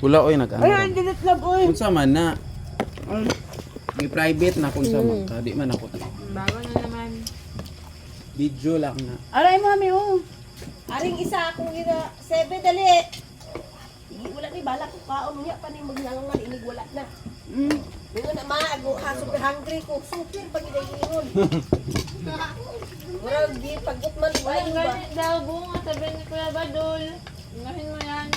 Wala oy nag-ano. Ay, delete lang oy. Unsa man na. May private na kung sa man. Di man ako. Bago na naman. Video lang na. Aray mami oh. Aring isa akong gina 7 dali. Wala ni bala ko kaon niya pa ni maglangan inig wala na. Ngayon na maago ha super hungry ko. Super pag ingon. Wala di pagot man wala Walang ba. ganit daw bunga, sabi ni Kuya Badol. Inahin mo yan.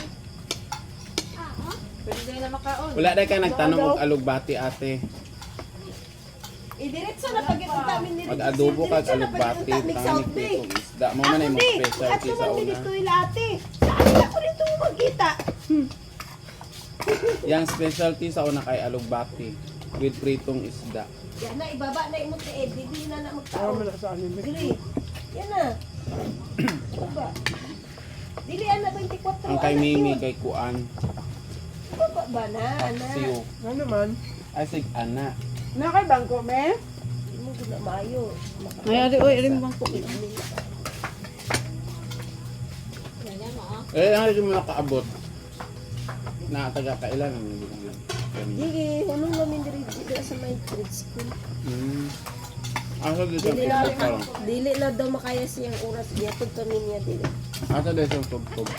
Pwede tayo na makaon. Wala dai ka nagtanong og alugbati ate. Idiretso na pag ito namin ni. Mag-adobo kag alugbati tangik dito isda. Mo man ay mo specialty sa una. Dito ilate. Saan ako dito magkita? Yang specialty sa una kay alugbati with pritong isda. Yan na ibaba na imong tiid. Dili na magtaon. Wala sa amin. Dili. Yan na. Baba. Dili ana 24. Ang kay Mimi kay Kuan. Baba ba na ana? Siyo. Ano naman? Ay sig ana. Nakay bangko me? Mo gud na maayo. Ay, oy, ring bangko. Ganyan mo ah. Hindi mo nakaabot. Na taga kailan ang hindi lang. Dili, hunong namin diri sa my grade school. Asa dito Dili ang na, tugtog. dili na daw makaya siyang oras niya pag kami niya dili. Asa dito ang tugtog.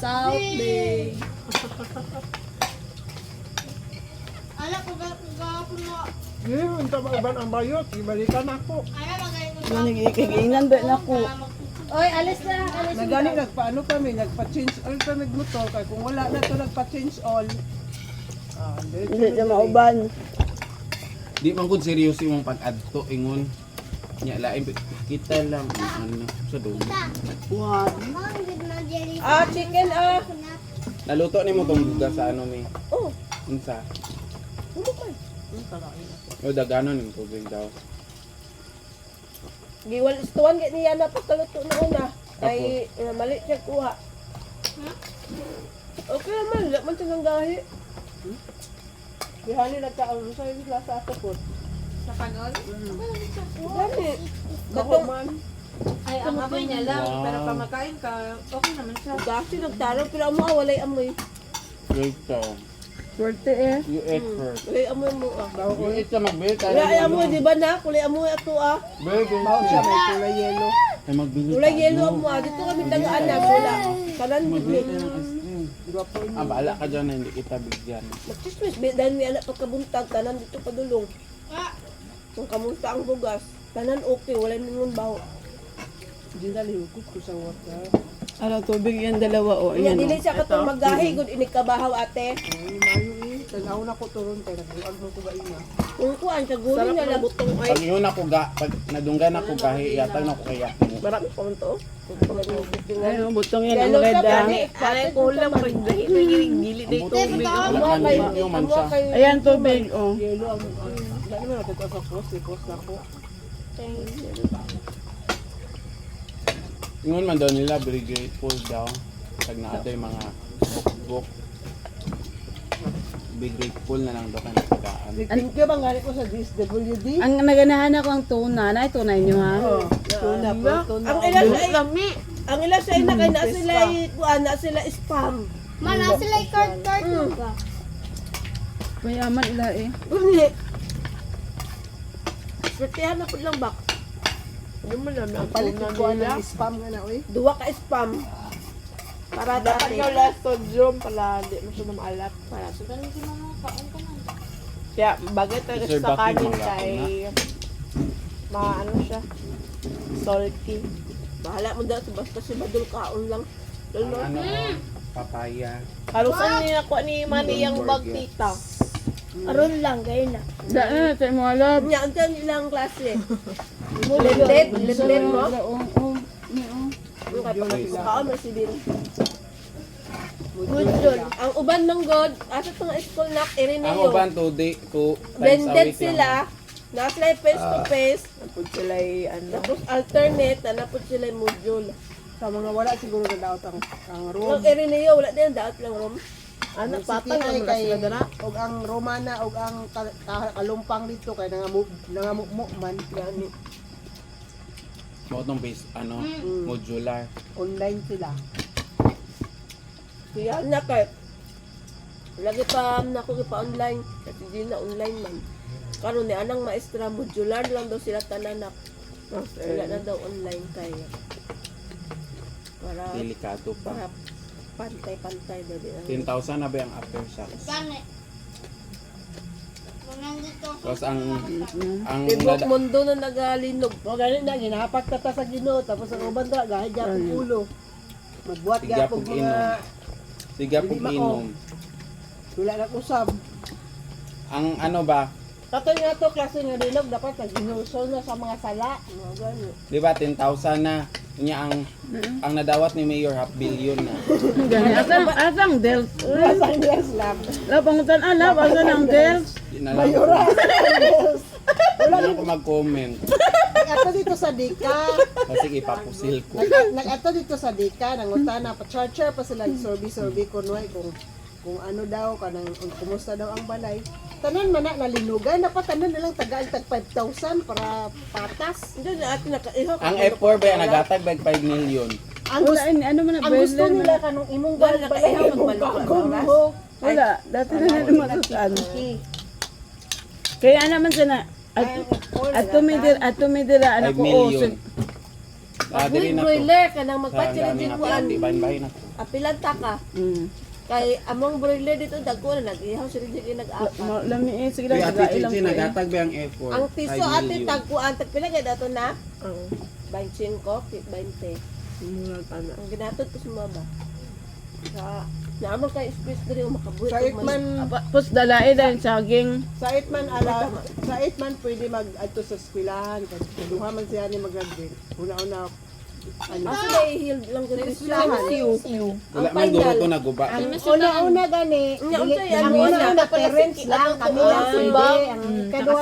South Bay. Ala ko gagawin mo. Unta ba uban ang bayot? Ibalikan ako. Ala magay mo. Nagigingnan ba na ako? Oy, alis na, alis na. Nagani nagpaano kami, nagpa-change all pa nagmotor kay kung wala na to nagpa-change all. Hindi na mauban. Di man gud seryoso imong pag-adto ingon. Nya lain kita lang ano sa dulo. Ah, chicken ah. Naluto nimo tong bugas sa ano mi. Oh, Unsa? ano pa? O daganon yung tubig daw. Giwal istuan gid niya na pagkaluto na una. Kay mali siya kuha. Okay naman, wala man siyang gahi. Bihali nagkaon sa ila sa atapot. Sa kanon? Gani. Bako man. Ay, ang amoy niya lang. Wow. Pero pag makain ka, okay naman siya. Gasi nagtarong pero amo walay amoy. Wait so. Swerte eh. You eat first. Walay amoy mo ah. You eat sa magbili tayo. Wala ay amoy di ba na? Kulay amoy ato ah. Bawo siya may kulay yellow. Ay magbili Kulay tayo. yellow mo ah. Dito kami tagaan na wala. Kanan gid Magbili ni. tayo ng ice cream. Gwapo ni. Ah, baala ka dyan na hindi kita bigyan. Magchismis dahil may anak pagkabuntag tanan dito padulong. Kung kamunta ang bugas, tanan okay, wala ningon baho. Di na lihukot ko sa water. Ano, tubig yan dalawa o. Nya Ayan dili o. siya katong magahi gud ini kabahaw ate. Ay, mayo eh. Tanaw na ko turon kay nagbuan ko ba ina. Kung kuan sa gulo niya lang butong Pag yun ako pag nadunggan ako kahi, yatag na ako kaya. marami pa man to. Ayun, butong yan ang Yellow red siya ah. gani. Ay kulang pag dili dili Ang tubig, wala man yung mansa. Ayan, tubig o. Yellow ang dali man natin sa cross, cross na ko. Ingon man daw nila, very grateful daw. Pag naatay mga book. Be grateful na lang daw ka nagtagaan. Thank you bang gani ko sa DSWD? Ang naganahan ako ang tuna. Na, tunay nyo ha. Tuna po, tuna. Ang ila sa ang ila sa ina kay na sila kuan na sila spam. Mana sila card mo ka? Mayaman ila eh. Uni. Swertihan na pud lang bak. Ano mo naman ang palit ko na spam nga na oy. Duwa ka spam. Para Dapat dati. yung last sodium pala, di mo siya na maalat. Para sa ganun si mama, kaon ka na. Kaya bagay talaga Sir, sa bakit kanin wala kay maano siya. Salty. Bahala mo daw basta si Badul kaon lang. Lalo. Ano, papaya. Halusan niya ako ni Manny yung bag tita. Aron lang gay na. Daan na, tayo mga lab. Nya unta ilang klase. Mo blended mo. Kaon mo si Bin. Good yun. Ang uban ng God, asa to nga school nak Ang Irineo. uban 2 times a Blended week sila. Na sila face to face. Tapos sila ano. Tapos alternate na napod sila yung module. Sa mga wala siguro na daot ang room. Ang Irineo, wala din daot lang room. Ano patay na kay og ang Romana og ang kalumpang dito kay nangamukmuk man yani Mo itong base, ano, modular. online sila. Kaya na kay Lagi pa nako ipa-online kasi di na online man. Karon ni anang maestra modular lang daw sila tananak. Wala na daw online kaya. Para Delikado pa. para pantay-pantay daw din. 10,000 na ba yung aftershocks? Gani. Kung nandito. Tapos ang Tibok mundo na nagalinog. Mo gani na ginahapak ta sa Ginoo tapos ang uban ta gahay gyapon ulo. Magbuhat Siga gyapon pog mga inom. Siga pog Hindi inom. wala na usab. Ang ano ba, Katoy nga to klase nga dinog dapat nag-inusol na sa mga sala. Mga gani. di ba 10,000 na. Kunya ang nadawat ni Mayor half billion na. Gani, asang Dels. Asang yes lang. La, pangutan ala, asang ang Dels. Di na lang. Wala na ako mag-comment. Nag-ato dito sa Dika. Kasi ipapusil ko. Nag-ato dito sa Dika, nangutana pa charger pa sila sorbi-sorbi kunway kung ano daw kanang kung kumusta daw ang balay. Tanan man na nalinugan dapat tanan na lang tagaan tag 5,000 para patas. Hindi na atin nakaihaw. Ang F4 ba yan, nagatag ba 5 million? Ang Wala, gusto, ano man na ang gusto Berlin. nila kanong imong Wala, balay nakaihaw, imong magbalok lang, kagong oras. mo. Wala, dati na nila matusan. Kaya naman sana, ato may dira, 5 anak ko, million. Ah, Pag diri na to. broiler ka nang Sa magpa-challenge dami na ko to. Di bahin-bahin na to. apilan ta ka. Kay among broiler dito dagko na nag-ihaw sila dito nag-apa. Lami sige lang, Si Ate ilang Chichi, ko eh. nagatag ba ang F4? Ang piso 5 ate million. tagkuan tagpila kay dato na? 25, 20. Ang ginatot ko suma ba? Sa naamon kay space diri makabuhi. Sa Itman, Pus dalae dahil saging. sa Itman pwede mag-adto sa eskwelahan kasi duha man siya ni mag-graduate. Una-una ano. Asa dai heal lang ko Eskwelahan. Wala man guro ko naguba. Ang una-una gani, Nga, dili- unsay, ang ano, una-una dapat parents nasiki- lang ano, kami ano, lang pwede. sumbang. Ang ikaduha